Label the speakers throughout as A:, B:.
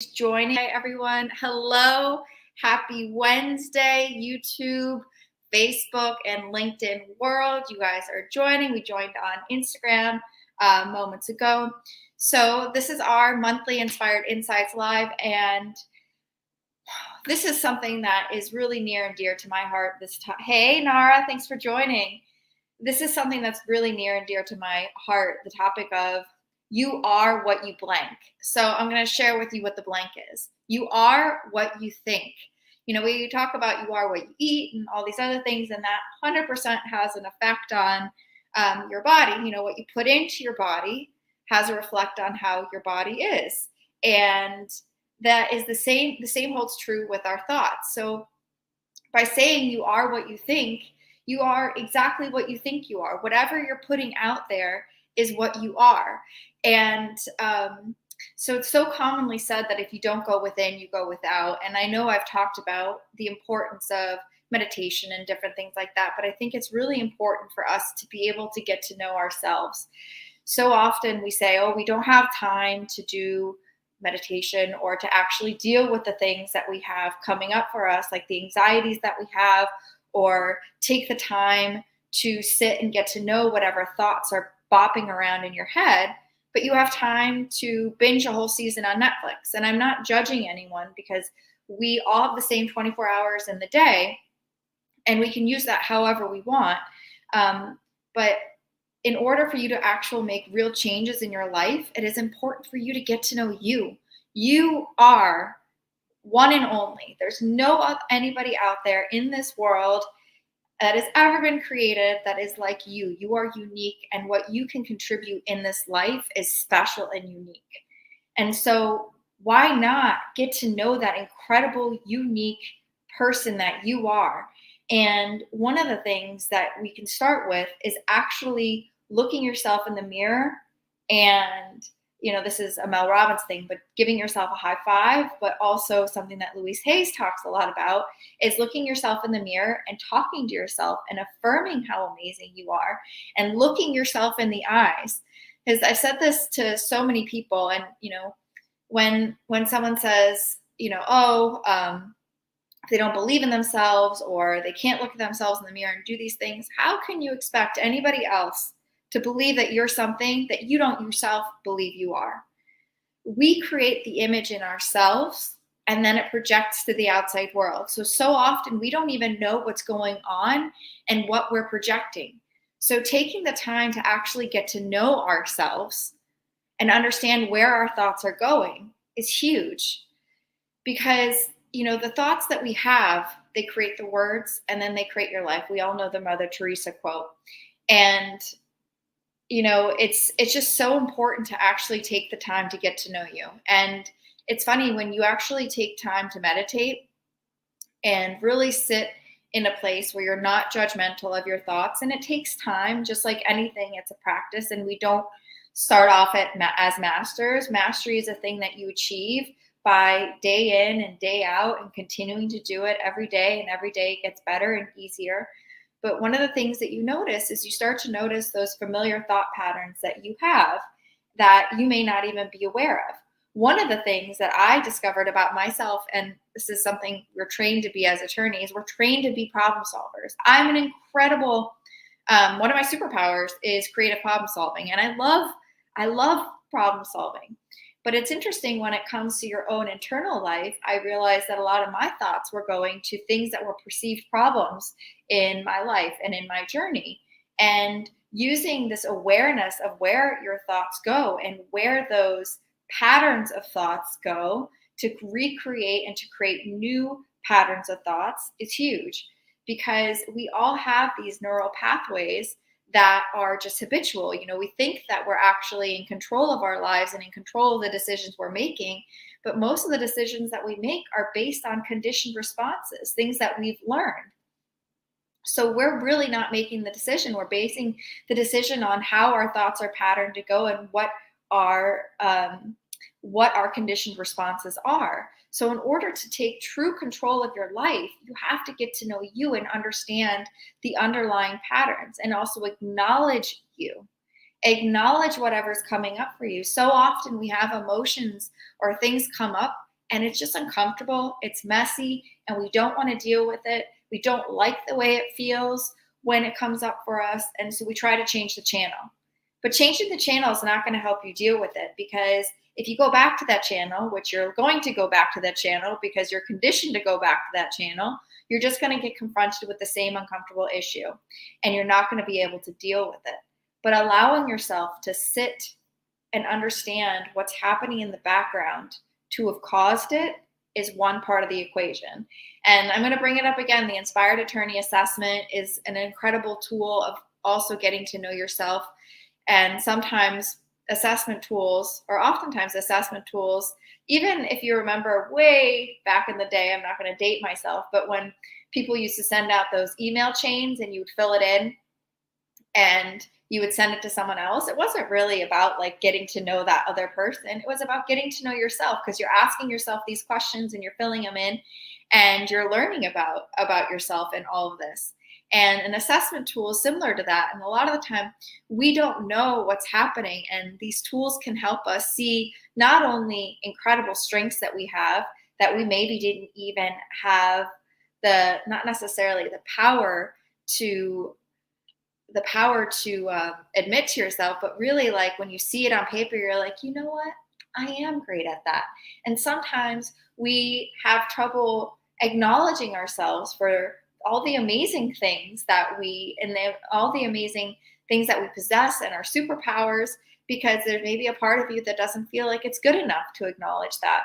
A: Joining. Hi, everyone. Hello. Happy Wednesday, YouTube, Facebook, and LinkedIn world. You guys are joining. We joined on Instagram moments ago. So this is our monthly Inspired Insights Live, and this is something that is really near and dear to my heart this time. Hey, Nara, thanks for joining. This is something that's really near and dear to my heart, the topic of you are what you blank. So I'm going to share with you what the blank is. You are what you think. You know, we talk about you are what you eat and all these other things, and that 100% has an effect on your body. You know, what you put into your body has a reflect on how your body is. And that is the same holds true with our thoughts. So by saying you are what you think, you are exactly what you think you are. Whatever you're putting out there is what you are. And so it's so commonly said that if you don't go within, you go without. And I know I've talked about the importance of meditation and different things like that, but I think it's really important for us to be able to get to know ourselves. So often we say, oh, we don't have time to do meditation or to actually deal with the things that we have coming up for us, like the anxieties that we have, or take the time to sit and get to know whatever thoughts are bopping around in your head. But you have time to binge a whole season on Netflix. And I'm not judging anyone, because we all have the same 24 hours in the day, and we can use that however we want. But in order for you to actually make real changes in your life, it is important for you to get to know you. You are one and only. There's no anybody out there in this world that has ever been created that is like you. You are unique, and what you can contribute in this life is special and unique. And so why not get to know that incredible, unique person that you are? And one of the things that we can start with is actually looking yourself in the mirror and, you know, this is a Mel Robbins thing, but giving yourself a high five, but also something that Louise Hayes talks a lot about is looking yourself in the mirror and talking to yourself and affirming how amazing you are and looking yourself in the eyes. Because I've said this to so many people, and, you know, when someone says, you know, they don't believe in themselves or they can't look at themselves in the mirror and do these things, how can you expect anybody else to believe that you're something that you don't yourself believe you are? We create the image in ourselves, and then it projects to the outside world. So often we don't even know what's going on and what we're projecting. So taking the time to actually get to know ourselves and understand where our thoughts are going is huge, because, you know, the thoughts that we have, they create the words, and then they create your life. We all know the Mother Teresa quote. And, you know, it's just so important to actually take the time to get to know you. And it's funny, when you actually take time to meditate and really sit in a place where you're not judgmental of your thoughts, and it takes time, just like anything, it's a practice, and we don't start off as masters. Mastery is a thing that you achieve by day in and day out and continuing to do it every day, and every day it gets better and easier. But one of the things that you notice is you start to notice those familiar thought patterns that you have that you may not even be aware of. One of the things that I discovered about myself, and this is something we're trained to be as attorneys, we're trained to be problem solvers. I'm an incredible, one of my superpowers is creative problem solving. And I love problem solving. But it's interesting, when it comes to your own internal life, I realized that a lot of my thoughts were going to things that were perceived problems in my life and in my journey. And using this awareness of where your thoughts go and where those patterns of thoughts go to recreate and to create new patterns of thoughts is huge, because we all have these neural pathways that are just habitual. You know, we think that we're actually in control of our lives and in control of the decisions we're making, but most of the decisions that we make are based on conditioned responses, things that we've learned. So we're really not making the decision. We're basing the decision on how our thoughts are patterned to go and what our conditioned responses are. So in order to take true control of your life, you have to get to know you and understand the underlying patterns, and also acknowledge you. Acknowledge whatever's coming up for you. So often we have emotions or things come up and it's just uncomfortable, it's messy, and we don't want to deal with it. We don't like the way it feels when it comes up for us, and so we try to change the channel. But changing the channel is not going to help you deal with it, because if you go back to that channel, which you're going to go back to that channel because you're conditioned to go back to that channel, you're just going to get confronted with the same uncomfortable issue, and you're not going to be able to deal with it. But allowing yourself to sit and understand what's happening in the background to have caused it is one part of the equation. And I'm going to bring it up again. The Inspired Attorney Assessment is an incredible tool of also getting to know yourself. And sometimes assessment tools, or oftentimes assessment tools, even if you remember way back in the day, I'm not going to date myself, but when people used to send out those email chains and you would fill it in and you would send it to someone else, it wasn't really about like getting to know that other person. It was about getting to know yourself, because you're asking yourself these questions and you're filling them in and you're learning about yourself and all of this. And an assessment tool is similar to that. And a lot of the time, we don't know what's happening. And these tools can help us see not only incredible strengths that we have, that we maybe didn't even have not necessarily the power to admit to yourself, but really, like, when you see it on paper, you're like, you know what? I am great at that. And sometimes we have trouble acknowledging ourselves for all the amazing things all the amazing things that we possess and our superpowers, because there may be a part of you that doesn't feel like it's good enough to acknowledge that.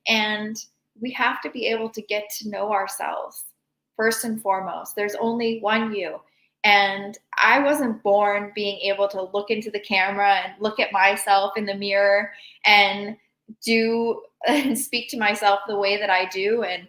A: And we have to be able to get to know ourselves first and foremost. There's only one you. And I wasn't born being able to look into the camera and look at myself in the mirror and speak to myself the way that I do. And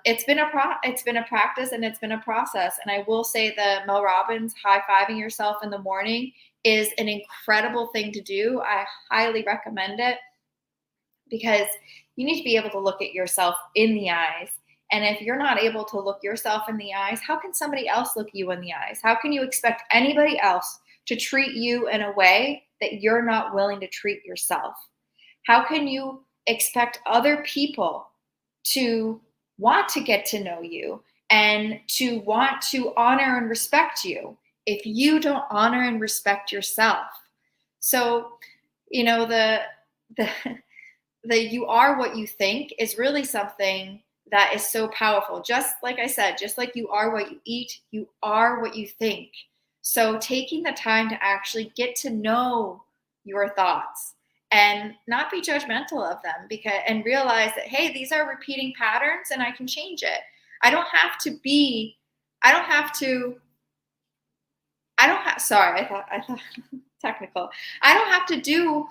A: it's been a practice, and it's been a process. And I will say the Mel Robbins high-fiving yourself in the morning is an incredible thing to do. I highly recommend it, because you need to be able to look at yourself in the eyes. And if you're not able to look yourself in the eyes, how can somebody else look you in the eyes? How can you expect anybody else to treat you in a way that you're not willing to treat yourself? How can you expect other people to want to get to know you and to want to honor and respect you if you don't honor and respect yourself? So, the you are what you think is really something that is so powerful. Just like I said, just like you are what you eat, you are what you think. So taking the time to actually get to know your thoughts and not be judgmental of them, and realize that, hey, these are repeating patterns and I can change it. Sorry, I thought technical. I don't have to do,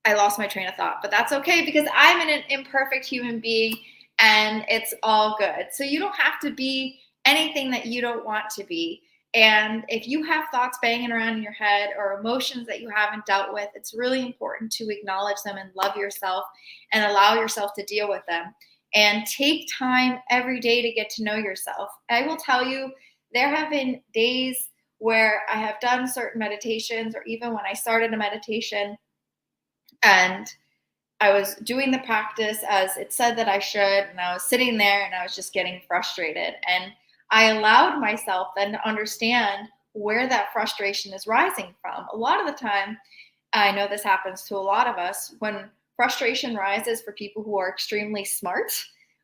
A: I lost my train of thought, but that's okay, because I'm an imperfect human being and it's all good. So you don't have to be anything that you don't want to be. And if you have thoughts banging around in your head or emotions that you haven't dealt with, it's really important to acknowledge them and love yourself and allow yourself to deal with them. And take time every day to get to know yourself. I will tell you, there have been days where I have done certain meditations, or even when I started a meditation, and I was doing the practice as it said that I should, and I was sitting there and I was just getting frustrated. And I allowed myself then to understand where that frustration is rising from. A lot of the time, I know this happens to a lot of us, when frustration rises for people who are extremely smart,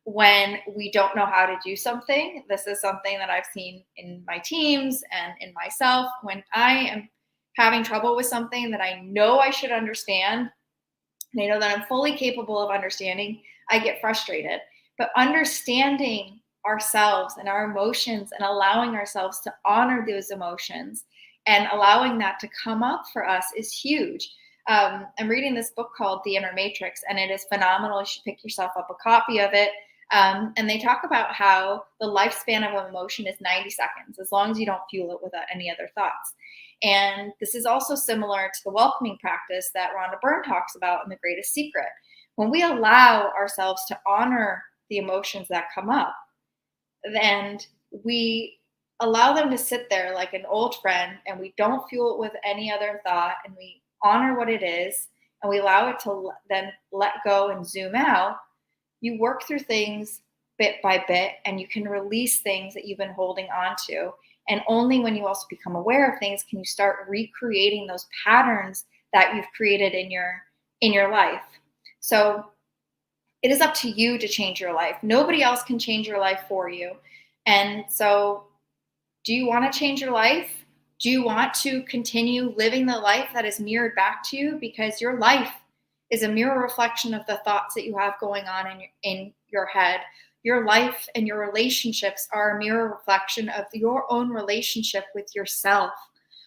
A: when we don't know how to do something. This is something that I've seen in my teams and in myself. When I am having trouble with something that I know I should understand, and I know that I'm fully capable of understanding, I get frustrated. But understanding ourselves and our emotions and allowing ourselves to honor those emotions and allowing that to come up for us is huge. I'm reading this book called The Inner Matrix, and it is phenomenal. You should pick yourself up a copy of it. And they talk about how the lifespan of an emotion is 90 seconds, as long as you don't fuel it with any other thoughts. And this is also similar to the welcoming practice that Rhonda Byrne talks about in The Greatest Secret. When we allow ourselves to honor the emotions that come up, then we allow them to sit there like an old friend, and we don't fuel it with any other thought, and we honor what it is, and we allow it to then let go and zoom out, you work through things bit by bit, and you can release things that you've been holding on to. And only when you also become aware of things can you start recreating those patterns that you've created in your life. So it is up to you to change your life. Nobody else can change your life for you. And so, do you want to change your life? Do you want to continue living the life that is mirrored back to you? Because your life is a mirror reflection of the thoughts that you have going on in your head. Your life and your relationships are a mirror reflection of your own relationship with yourself.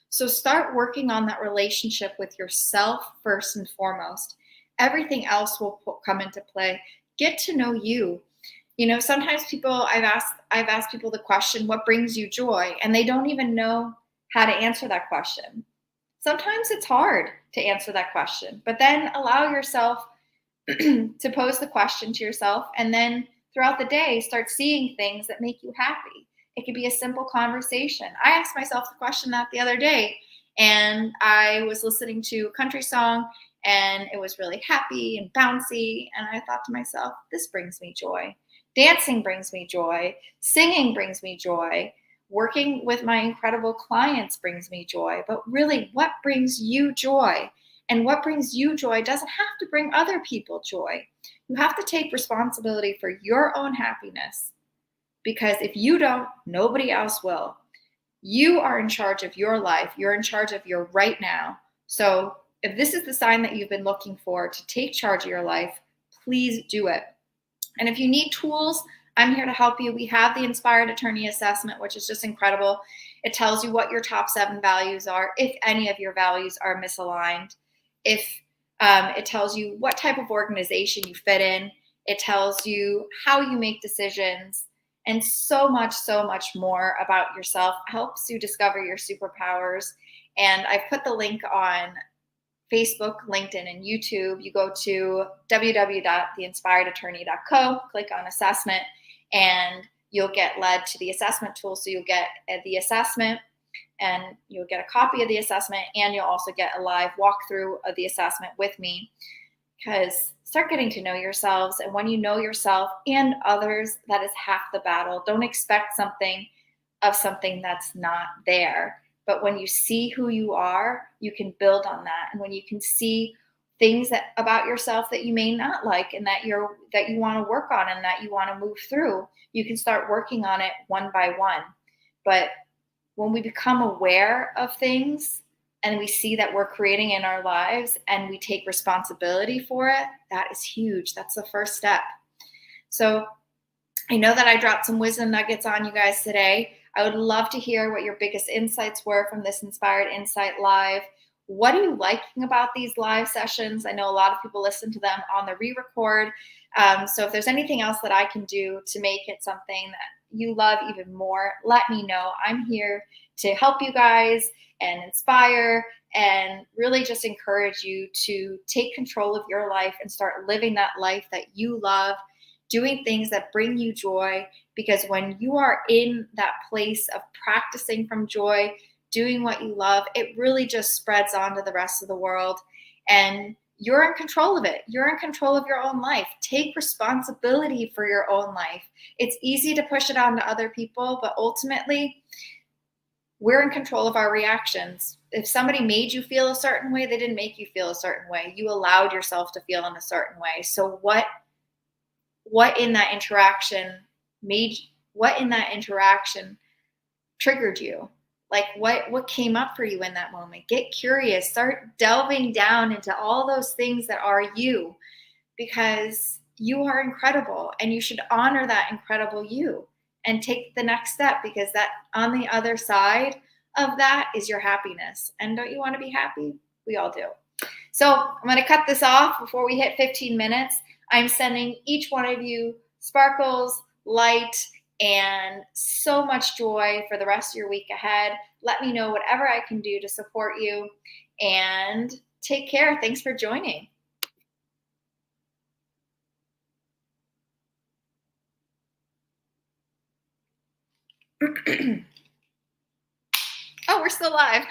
A: So start working on that relationship with yourself first and foremost. Everything else will come into play. Get to know you. You know, sometimes I've asked people the question, what brings you joy? And they don't even know how to answer that question. Sometimes it's hard to answer that question, but then allow yourself to pose the question to yourself, and then throughout the day, start seeing things that make you happy. It could be a simple conversation. I asked myself the question that the other day, and I was listening to a country song, and it was really happy and bouncy. And I thought to myself, this brings me joy. Dancing brings me joy. Singing brings me joy. Working with my incredible clients brings me joy. But really, what brings you joy? And what brings you joy doesn't have to bring other people joy. You have to take responsibility for your own happiness, because if you don't, nobody else will. You are in charge of your life. You're in charge of your right now. So if this is the sign that you've been looking for to take charge of your life, please do it. And if you need tools, I'm here to help you. We have the Inspired Attorney Assessment, which is just incredible. It tells you what your top 7 values are, if any of your values are misaligned. If it tells you what type of organization you fit in. It tells you how you make decisions, and so much more about yourself. Helps you discover your superpowers. And I've put the link on Facebook, LinkedIn, and YouTube. You go to www.theinspiredattorney.co, click on assessment, and you'll get led to the assessment tool. So you'll get the assessment, and you'll get a copy of the assessment, and you'll also get a live walkthrough of the assessment with me. Because start getting to know yourselves, and when you know yourself and others, that is half the battle. Don't expect something that's not there. But when you see who you are, you can build on that. And when you can see things about yourself that you may not like, and that you want to work on, and that you want to move through, you can start working on it one by one. But when we become aware of things and we see that we're creating in our lives and we take responsibility for it, that is huge. That's the first step. So I know that I dropped some wisdom nuggets on you guys today. I would love to hear what your biggest insights were from this Inspired Insight Live. What are you liking about these live sessions? I know a lot of people listen to them on the re-record. So if there's anything else that I can do to make it something that you love even more, let me know. I'm here to help you guys and inspire and really just encourage you to take control of your life and start living that life that you love, doing things that bring you joy. Because when you are in that place of practicing from joy, doing what you love, it really just spreads on to the rest of the world. And you're in control of it. You're in control of your own life. Take responsibility for your own life. It's easy to push it on to other people, but ultimately, we're in control of our reactions. If somebody made you feel a certain way, they didn't make you feel a certain way. You allowed yourself to feel in a certain way. So what in that interaction triggered you? Like what came up for you in that moment? Get curious, start delving down into all those things that are you, because you are incredible and you should honor that incredible you and take the next step, because that on the other side of that is your happiness. And don't you want to be happy? We all do. So I'm going to cut this off before we hit 15 minutes. I'm sending each one of you sparkles, light, and so much joy for the rest of your week ahead. Let me know whatever I can do to support you, and take care. Thanks for joining. Oh, we're still live.